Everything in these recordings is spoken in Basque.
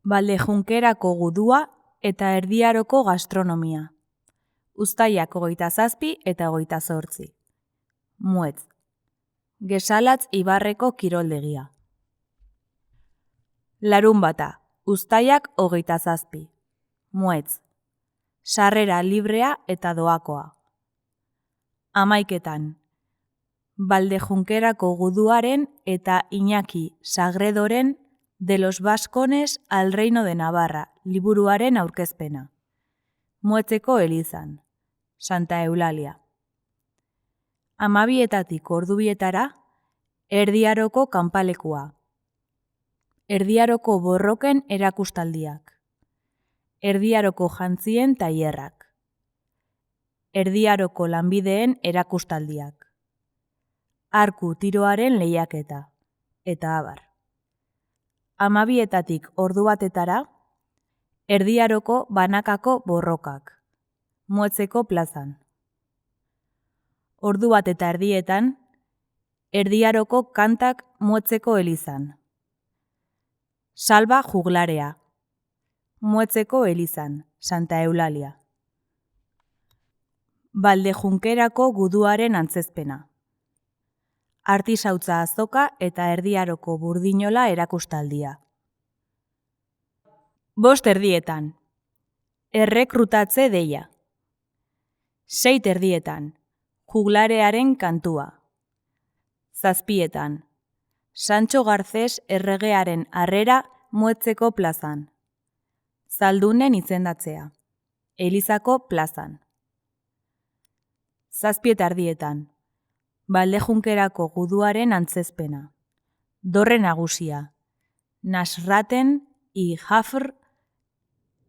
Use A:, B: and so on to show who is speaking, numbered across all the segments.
A: Baldejunkerako gudua eta Erdiaroko gastronomia. Uztailak 27 eta 28. Muetz. Gesalatz Ibarreko kiroldegia. Larunbata. Uztailak 27. Muetz. Sarrera librea eta doakoa. 11. Baldejunkerako guduaren eta Iñaki Sagredoren de los Vascones al Reino de Navarra liburuaren aurkezpena. Muetzeko elizan. Santa Eulalia. 12:00 ordubietara, Erdiaroko kanpalekua. Erdiaroko borroken erakustaldiak. Erdiaroko jantzien tailerrak. Erdiaroko lanbideen erakustaldiak. Arku tiroaren lehiaketa. Eta abar. 12:00 ordu batetara, Erdiaroko banakako borrokak. Muetzeko plazan. Ordu 1:30, Erdiaroko kantak Muetzeko elizan. Salba juglarea. Muetzeko elizan, Santa Eulalia. Baldejunkerako guduaren antzezpena. Artisautza azoka eta Erdiaroko burdinola erakustaldia. 5:00, errekrutatze deia. 6:30, juglarearen kantua. 7:00, Sancho Garces erregearen harrera Muetzeko plazan. Zaldunen izendatzea. Elizako plazan. 7:30, Baldejunkerako guduaren antzezpena. Dorre nagusia. Nasraten y Jafr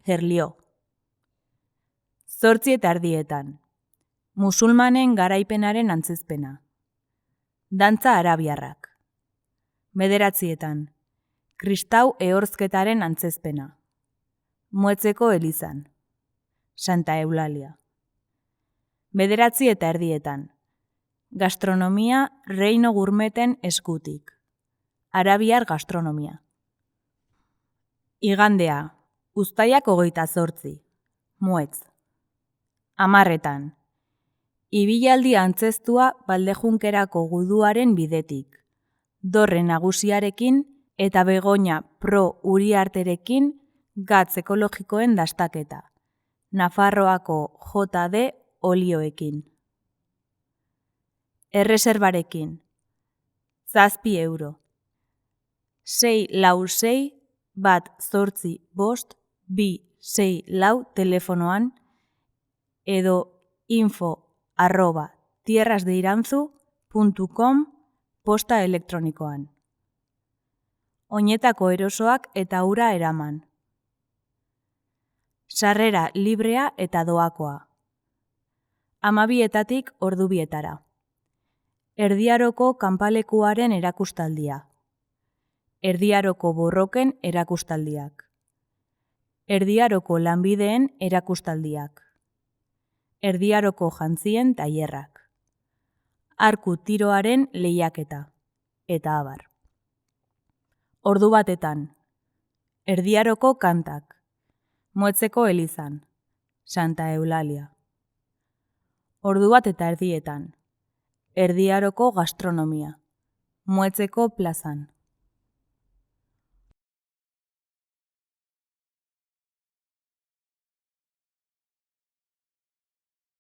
A: Herlio. 8:30, musulmanen garaipenaren antzezpena. Dantza arabiarrak. 9:00, kristau ehorzketaren antzezpena. Muetzeko elizan. Santa Eulalia. 9:30, gastronomia Reino Gurmeten eskutik. Arabiar gastronomia. Igandea, uztailak 28. Muetz. 10:00, ibilaldi antzeztua Baldejunkerako guduaren bidetik. Dorre nagusiarekin eta Begoña Pro Uriarterekin gatz ekologikoen dastaketa. Nafarroako JD olioekin. Erreserbarekin. 7 euro. 646-185-264 telefonoan edo info@tierrasdeiranzu.com posta elektronikoan. Oinetako erosoak eta ura eraman. Sarrera librea eta doakoa. 12:00 ordubietara. Erdiaroko kanpalekuaren erakustaldia. Erdiaroko borroken erakustaldiak. Erdiaroko lanbideen erakustaldiak. Erdiaroko jantzien tailerrak. Arku tiroaren lehiaketa. Eta abar. Ordu 1:00, Erdiaroko kantak. Muetzeko elizan. Santa Eulalia. Ordu 1:30, Erdiaroko gastronomia. Muetzeko plazan.